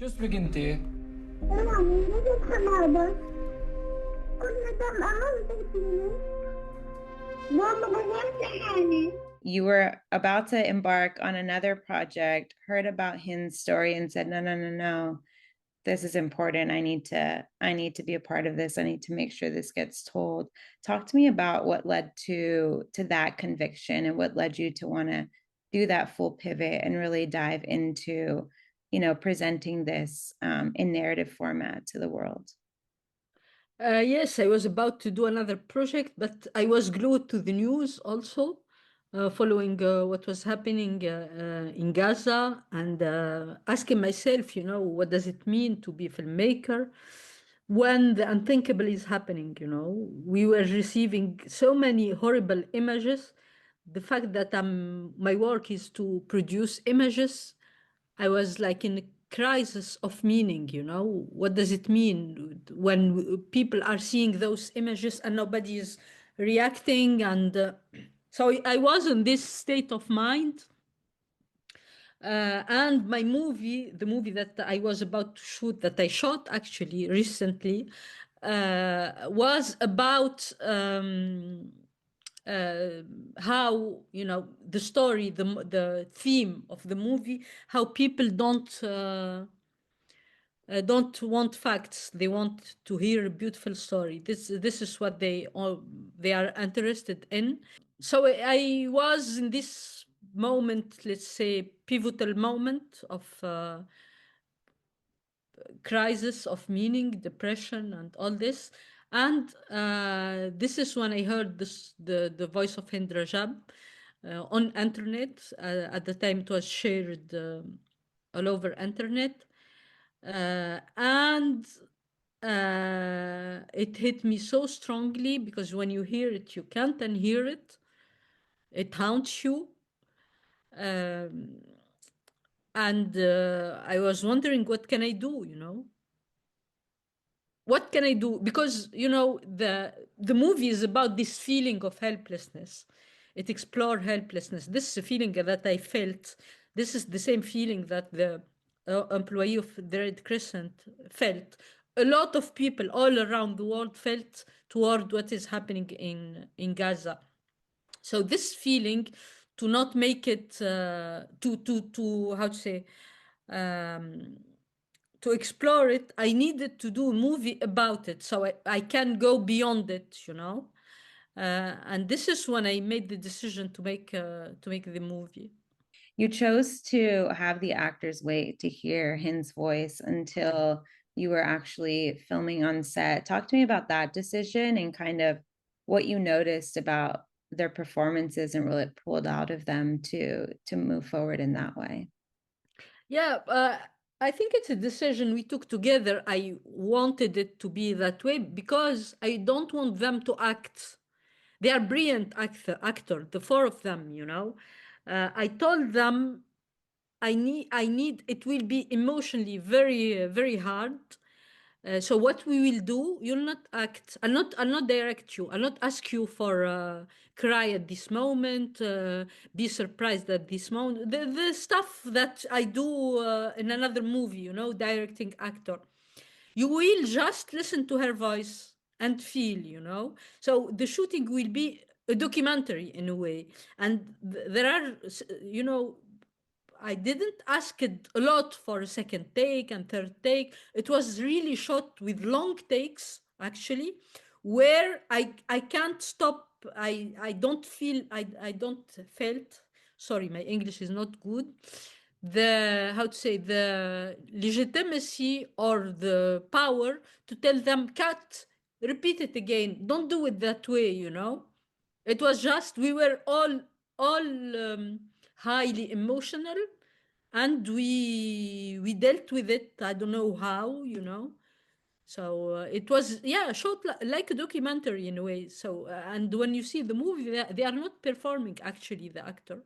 شو اسمك انت؟ يعني بدك حمادة كنا تم أمام فيني ماما غيرت حالي. You were about to embark on another project, heard about Hind's story and said, no, no, no, no, this is important. I need to be a part of this. I need to make sure this gets told. Talk to me about what led to that conviction and what led you to want to do that full pivot and really dive into, presenting this in narrative format to the world. Yes, I was about to do another project, but I was glued to the news also, following what was happening in Gaza and asking myself, what does it mean to be a filmmaker when the unthinkable is happening? We were receiving so many horrible images. The fact that my work is to produce images, I was like in a crisis of meaning. What does it mean when people are seeing those images and nobody is reacting? And so I was in this state of mind. And the movie that I was about to shoot, that I shot actually recently, was about how the story, the theme of the movie, how people don't want facts, they want to hear a beautiful story. This is what they are interested in. So I was in this moment, let's say pivotal moment of crisis of meaning, depression, and all this. And this is when I heard the voice of Hind Rajab on internet. At the time, it was shared all over internet, and it hit me so strongly because when you hear it, you can't unhear it. It haunts you. Um, and I was wondering, what can I do? What can I do? Because the movie is about this feeling of helplessness. It explored helplessness. This is a feeling that I felt. This is the same feeling that the employee of the Red Crescent felt. A lot of people all around the world felt toward what is happening in Gaza. So this feeling, to not make it to how to say, um, to explore it, I needed to do a movie about it, so I can go beyond it. And this is when I made the decision to make the movie. You chose to have the actors wait to hear Hin's voice until you were actually filming on set. Talk to me about that decision and kind of what you noticed about their performances and really pulled out of them to move forward in that way. Yeah, I think it's a decision we took together. I wanted it to be that way because I don't want them to act. They are brilliant actor, the four of them. I told them I need it will be emotionally very very hard. So what we will do, you'll not act. I'll not direct you. I'll not ask you for cry at this moment, be surprised at this moment. The stuff that I do in another movie, directing actor. You will just listen to her voice and feel. So the shooting will be a documentary in a way, and there are, I didn't ask it a lot for a second take and third take. It was really shot with long takes, actually, where I can't stop. I don't feel I don't felt. Sorry, my English is not good. The how to say, the legitimacy or the power to tell them cut, repeat it again. Don't do it that way. It was just we were all highly emotional, and we dealt with it. I don't know how. So it was, yeah, shot like a documentary in a way. So and when you see the movie, they are not performing actually, the actor.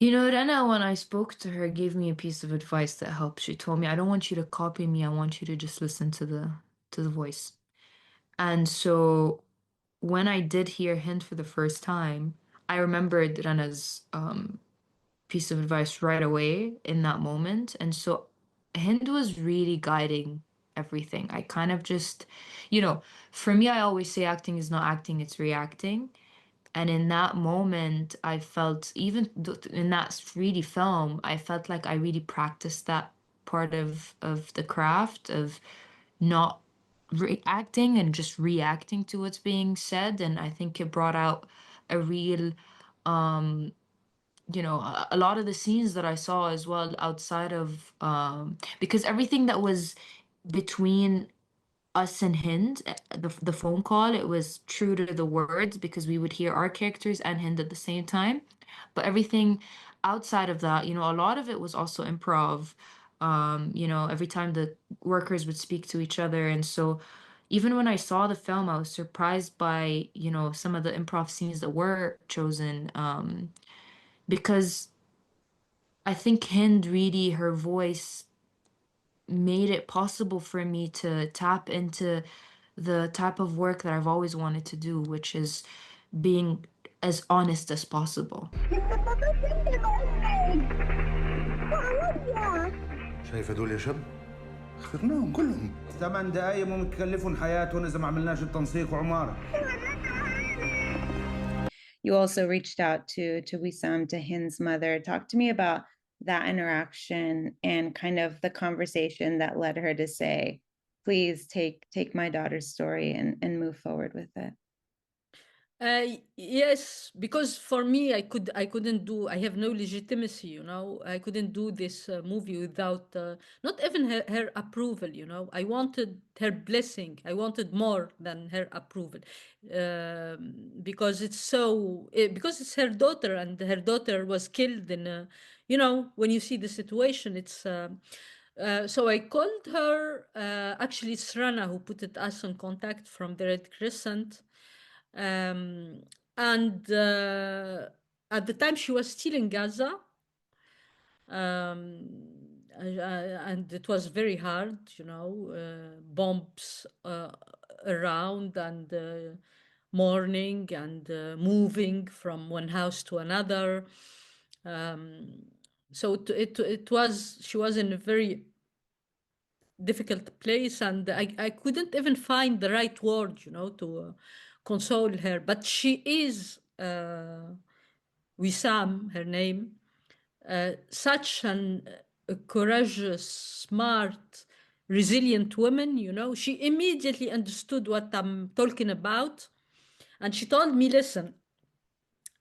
Rena, when I spoke to her, gave me a piece of advice that helped. She told me, I don't want you to copy me. I want you to just listen to the voice. And so when I did hear Hint for the first time, I remembered Rena's piece of advice right away in that moment. And so Hind was really guiding everything. I kind of just, for me, I always say acting is not acting, it's reacting. And in that moment, I felt, even in that really film, I felt like I really practiced that part of the craft of not reacting and just reacting to what's being said. And I think it brought out a real, um, a lot of the scenes that I saw as well outside of, because everything that was between us and Hind, the phone call, it was true to the words because we would hear our characters and Hind at the same time. But everything outside of that, a lot of it was also improv. Every time the workers would speak to each other. And so even when I saw the film, I was surprised by, some of the improv scenes that were chosen. Because I think Hind really, her voice made it possible for me to tap into the type of work that I've always wanted to do, which is being as honest as possible. شايفة دول يا شاب؟ اخترناهم كلهم. 8 دقايق ممكن تكلفهم حياتهم إذا ما عملناش التنسيق وعمارة. You also reached out to Wissam, to Hind's mother. Talk to me about that interaction and kind of the conversation that led her to say, please take my daughter's story and move forward with it. Yes, because for me, I have no legitimacy, I couldn't do this movie without, not even her approval, I wanted her blessing. I wanted more than her approval, because because it's her daughter, and her daughter was killed in, when you see the situation, it's, so I called her, actually it's Rana who put us in contact from the Red Crescent. And at the time she was still in Gaza, and it was very hard, bombs around, and mourning, and moving from one house to another. So she was in a very difficult place, and I couldn't even find the right word, to console her. But she is, Wissam, her name, such a courageous, smart, resilient woman, She immediately understood what I'm talking about. And she told me, listen,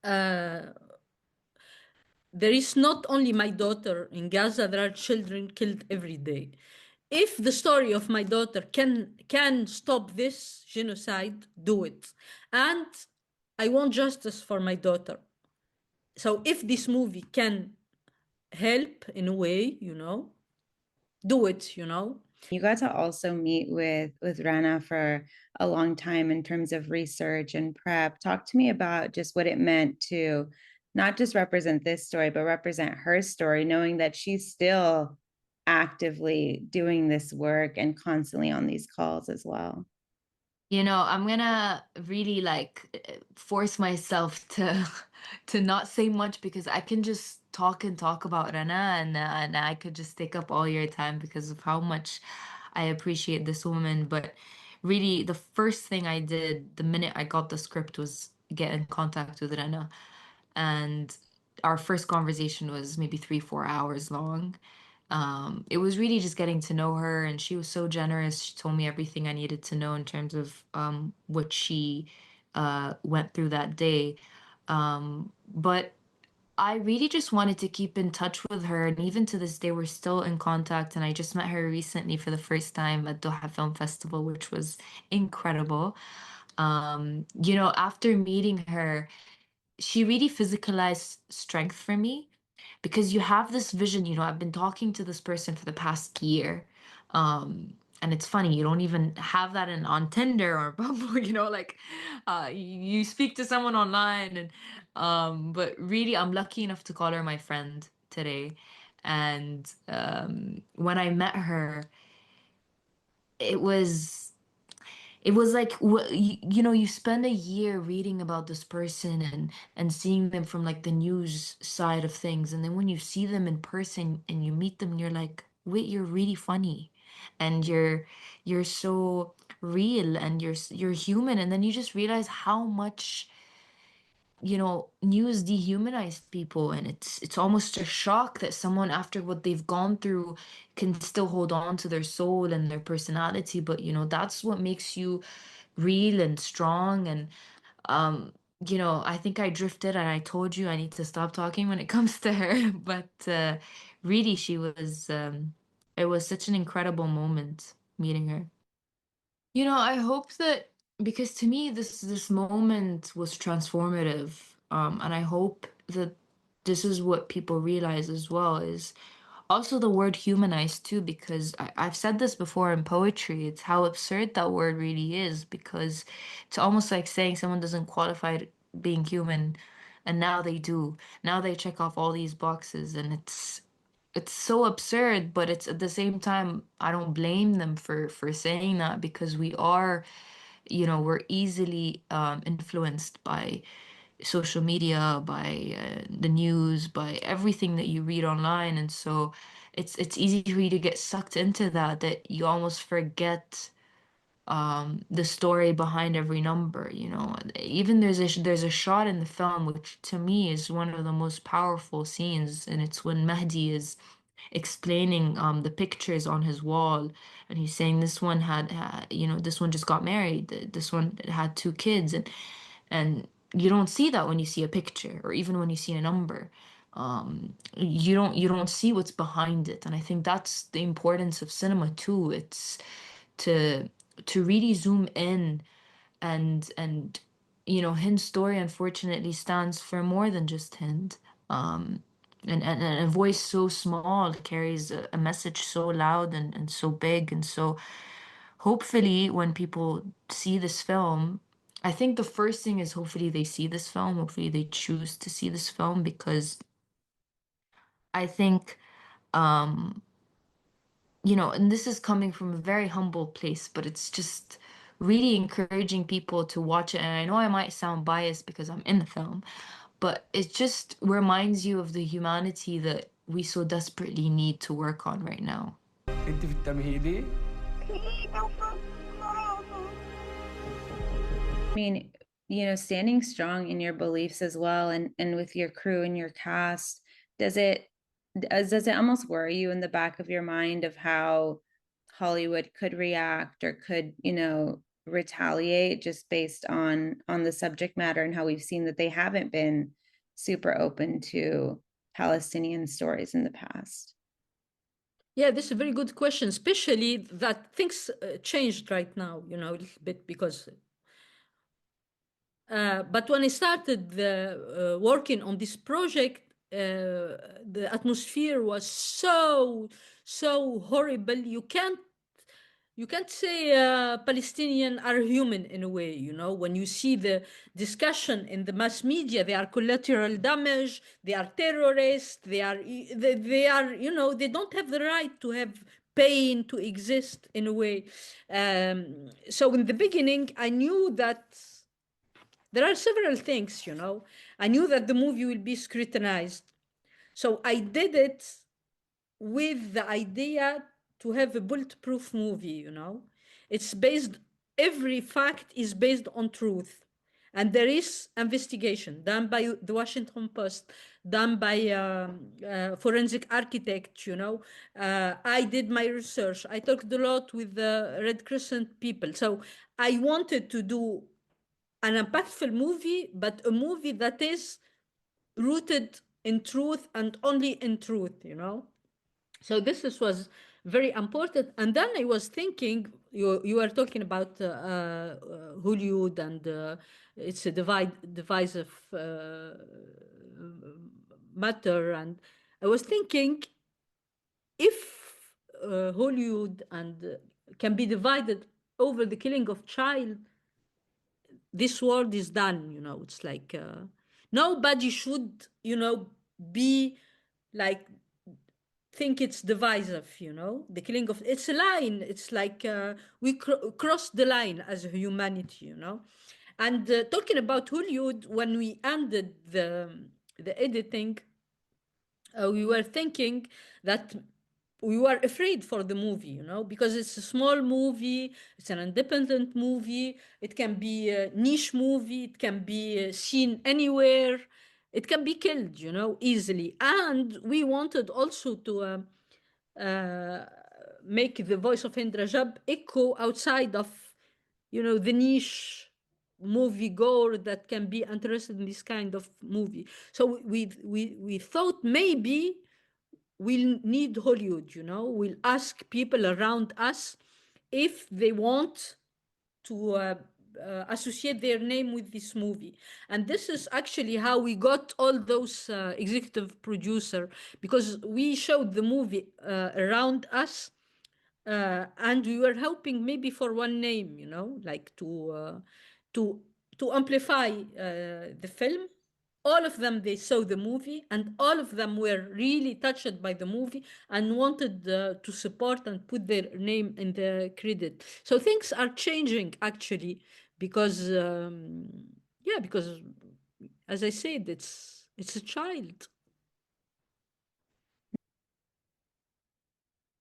there is not only my daughter in Gaza, there are children killed every day. If the story of my daughter can stop this genocide, do it. And I want justice for my daughter. So if this movie can help in a way, do it, You got to also meet with Rana for a long time in terms of research and prep. Talk to me about just what it meant to not just represent this story, but represent her story, knowing that she's still actively doing this work and constantly on these calls as well. I'm gonna really force myself to not say much because I can just talk and talk about Rana, and I could just take up all your time because of how much I appreciate this woman. But really, the first thing I did the minute I got the script was get in contact with Rana, and our first conversation was maybe 3-4 hours long. It was really just getting to know her, and she was so generous. She told me everything I needed to know in terms of what she went through that day. But I really just wanted to keep in touch with her, and even to this day, we're still in contact. And I just met her recently for the first time at Doha Film Festival, which was incredible. After meeting her, she really physicalized strength for me because you have this vision, I've been talking to this person for the past year. And it's funny, you don't even have that on Tinder or Bumble, you speak to someone online, and but really I'm lucky enough to call her my friend today. And when I met her, it was it was like you know, you spend a year reading about this person and seeing them from like the news side of things, and then when you see them in person and you meet them, you're like, wait, you're really funny, and you're so real, and you're human, and then you just realize how much, you know, news dehumanized people, and it's almost a shock that someone after what they've gone through can still hold on to their soul and their personality. But you know, that's what makes you real and strong. And um you know, I think I drifted and I told you I need to stop talking when it comes to her. But really, she was it was such an incredible moment meeting her. You know, I hope that, because to me this moment was transformative, and I hope that this is what people realize as well, is also the word humanized too, because I've said this before in poetry, it's how absurd that word really is, because it's almost like saying someone doesn't qualify being human, and now they do. Now they check off all these boxes, and it's so absurd, but it's at the same time, I don't blame them for saying that, because we are, you know, we're easily influenced by social media, by the news, by everything that you read online, and so it's easy for you to get sucked into that you almost forget the story behind every number, you know. Even there's a shot in the film which to me is one of the most powerful scenes, and it's when Mahdi is explaining the pictures on his wall, and he's saying this one had, you know, this one just got married, this one had two kids, and you don't see that when you see a picture, or even when you see a number. You don't see what's behind it, and I think that's the importance of cinema too. It's to really zoom in, and you know, Hind's story unfortunately stands for more than just Hind. Um, and a voice so small carries a message so loud and so big. And so hopefully when people see this film, I think the first thing is hopefully they see this film, hopefully they choose to see this film, because I think um you know, and this is coming from a very humble place, but it's just really encouraging people to watch it. And I know I might sound biased because I'm in the film, but it just reminds you of the humanity that we so desperately need to work on right now. انت في التمهيدي؟ I mean, you know, standing strong in your beliefs as well, and with your crew and your cast, does it almost worry you in the back of your mind of how Hollywood could react or could, you know, retaliate just based on the subject matter, and how we've seen that they haven't been super open to Palestinian stories in the past? Yeah, this is a very good question, especially that things changed right now, you know, a little bit, because but when I started working on this project, the atmosphere was so horrible. You can't say Palestinians are human in a way, you know. When you see the discussion in the mass media, they are collateral damage, they are terrorists, they are, you know, they don't have the right to have pain, to exist in a way. So in the beginning, I knew that there are several things, you know. I knew that the movie will be scrutinized. So I did it with the idea to have a bulletproof movie, you know. It's based, every fact is based on truth. And there is investigation done by the Washington Post, done by forensic architect, you know. I did my research. I talked a lot with the Red Crescent people. So I wanted to do an impactful movie, but a movie that is rooted in truth and only in truth, you know. So was very important. And then I was thinking, you were talking about Hollywood, and it's a divisive matter. And I was thinking, if Hollywood and can be divided over the killing of child, this world is done, you know. It's like nobody should, you know, be like think it's divisive, the killing of, it's a line. It's like we crossed the line as a humanity, And talking about Hollywood, when we ended the editing, we were thinking that we were afraid for the movie, because it's a small movie, it's an independent movie, it can be a niche movie, it can be seen anywhere, it can be killed, easily. And we wanted also to make the voice of Hind Rajab echo outside of, the niche movie goer that can be interested in this kind of movie. So we thought maybe we'll need Hollywood, we'll ask people around us if they want to associate their name with this movie. And this is actually how we got all those executive producer, because we showed the movie around us, and we were hoping maybe for one name, like to amplify the film. All of them, they saw the movie, and all of them were really touched by the movie and wanted to support and put their name in the credit. So things are changing actually, because because as I said, it's a child.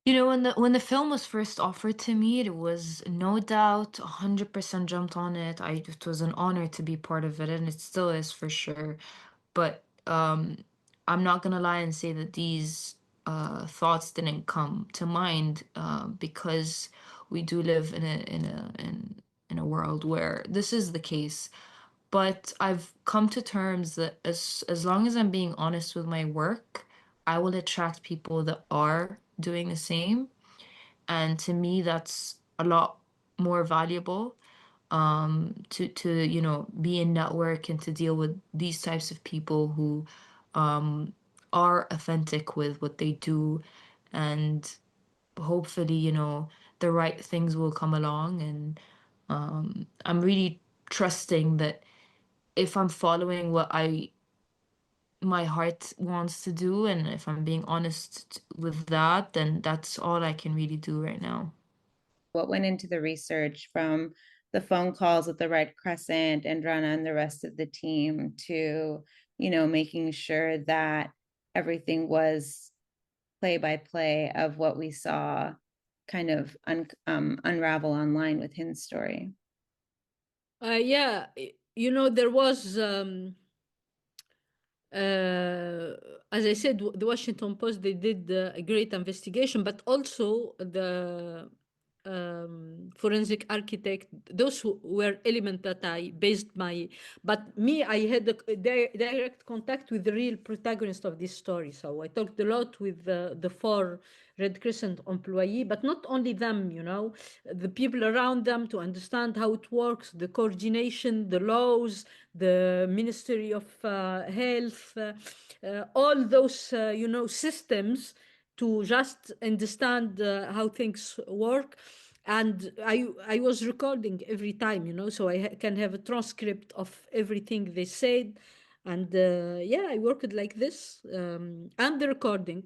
When the film was first offered to me, it was no doubt 100% jumped on it. It was an honor to be part of it, and it still is for sure. But I'm not gonna lie and say that these thoughts didn't come to mind because we do live in a world where this is the case. But I've come to terms that as long as I'm being honest with my work, I will attract people that are doing the same. And to me, that's a lot more valuable to be in network and to deal with these types of people who are authentic with what they do. And hopefully, the right things will come along. And I'm really trusting that if I'm following what my heart wants to do, and if I'm being honest with that, then that's all I can really do right now. What went into the research, from the phone calls with the Red Crescent and Rana and the rest of the team to, making sure that everything was play by play of what we saw kind of unravel online with Hind's story? Yeah, there was, as I said, the Washington Post, they did a great investigation, but also the forensic architect, those were elements that I based but me, I had a direct contact with the real protagonist of this story. So I talked a lot with the 4 Red Crescent employee, but not only them, the people around them, to understand how it works, the coordination, the laws, the Ministry of Health, all those, systems, to just understand how things work. And I was recording every time, so I can have a transcript of everything they said. And I worked like this. And the recording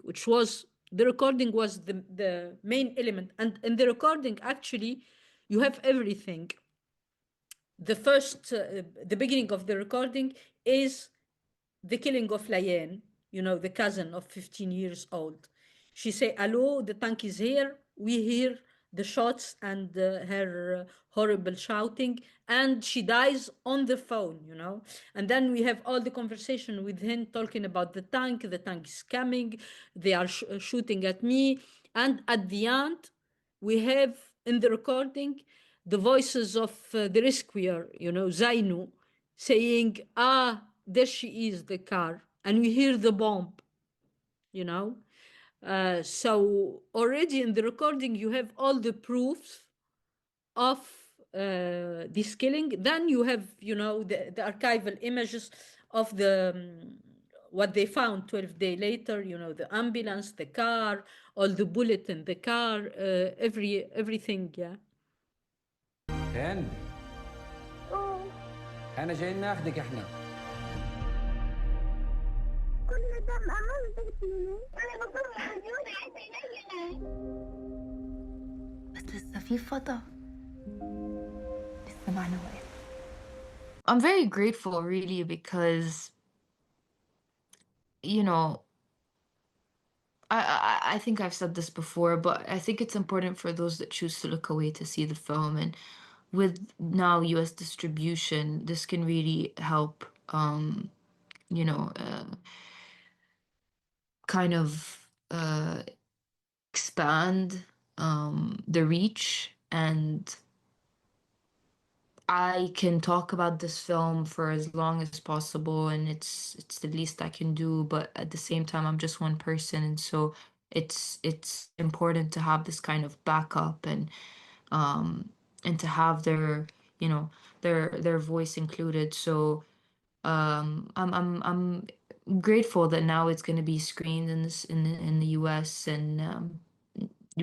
was the main element. And in the recording, actually, you have everything. The beginning of the recording is the killing of Layan, the cousin of 15 years old. She say, "Hello, the tank is here." We hear the shots and her horrible shouting, and she dies on the phone. And then we have all the conversation with him talking about the tank. The tank is coming. They are shooting at me. And at the end, we have in the recording the voices of the rescuer, Zainu, saying, there she is, the car. And we hear the bomb, you know. So already in the recording, you have all the proofs of this killing. Then you have, the archival images of what they found 12 days later, the ambulance, the car, all the bullet in the car, everything, yeah. هند احنا جايين ناخدك احنا كنا دم أمام فيني أنا بكون محزونة عايزة ينيني بس لسه في فضا، لسه معنا وقت. I'm very grateful really because, you know, I think I've said this before, but I think it's important for those that choose to look away to see the film. And with now US distribution, this can really help, you know, kind of expand the reach. And I can talk about this film for as long as possible, and it's the least I can do, but at the same time I'm just one person, and so it's important to have this kind of backup um and to have their, you know, their voice included. So I'm grateful that now it's going to be screened in this in the US and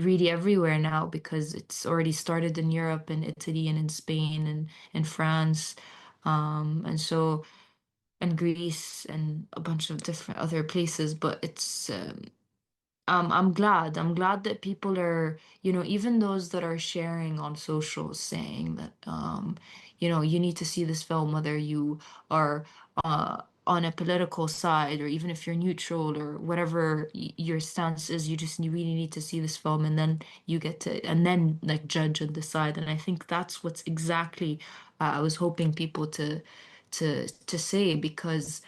really everywhere now, because it's already started in Europe and Italy and in Spain and in France, and so and Greece and a bunch of different other places. But it's I'm glad that people are, you know, even those that are sharing on socials saying that, you know, you need to see this film, whether you are on a political side or even if you're neutral or whatever your stance is, you really need to see this film, and then you get to, and then like judge and decide. And I think that's what's exactly I was hoping people to say, because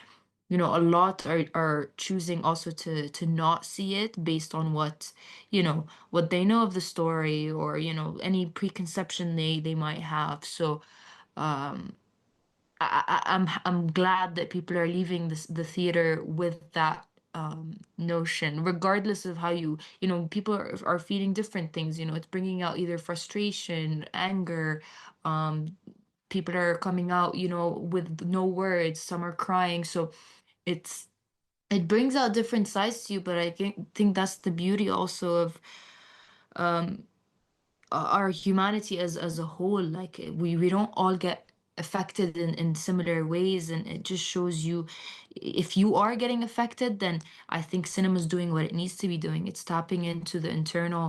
you know, a lot are choosing also to not see it based on what, you know, what they know of the story, or, you know, any preconception they might have. So um I'm glad that people are leaving the theater with that notion, regardless of how you know, people are feeling different things. You know, it's bringing out either frustration, anger, um people are coming out, you know, with no words, some are crying. So it's it brings out different sides to you, but I think that's the beauty also of um our humanity as a whole. Like we don't all get affected in similar ways, and it just shows you if you are getting affected, then I think cinema's doing what it needs to be doing. It's tapping into the internal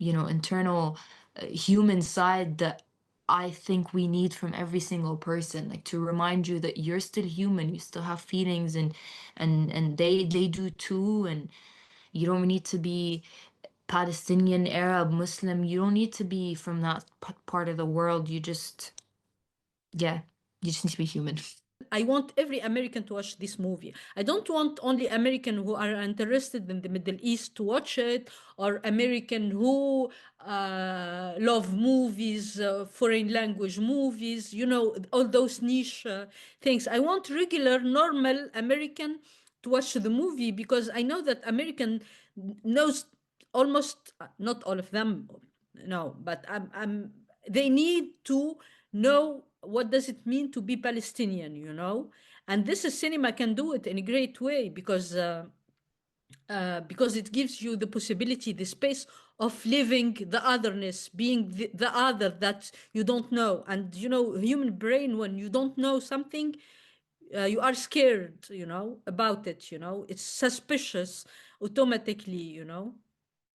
you know, internal human side that I think we need from every single person, like to remind you that you're still human, you still have feelings, and they do too. And you don't need to be Palestinian, Arab, Muslim. You don't need to be from that part of the world. You just, yeah, you just need to be human. I want every American to watch this movie. I don't want only American who are interested in the Middle East to watch it, or American who love movies, foreign language movies, you know, all those niche things. I want regular, normal American to watch the movie, because I know that American knows almost, not all of them, no, but they need to know what does it mean to be Palestinian, you know? And this is cinema can do it in a great way, because it gives you the possibility, the space of living the otherness, being the other that you don't know. And, you know, human brain, when you don't know something, you are scared, you know, about it, you know, it's suspicious automatically, you know.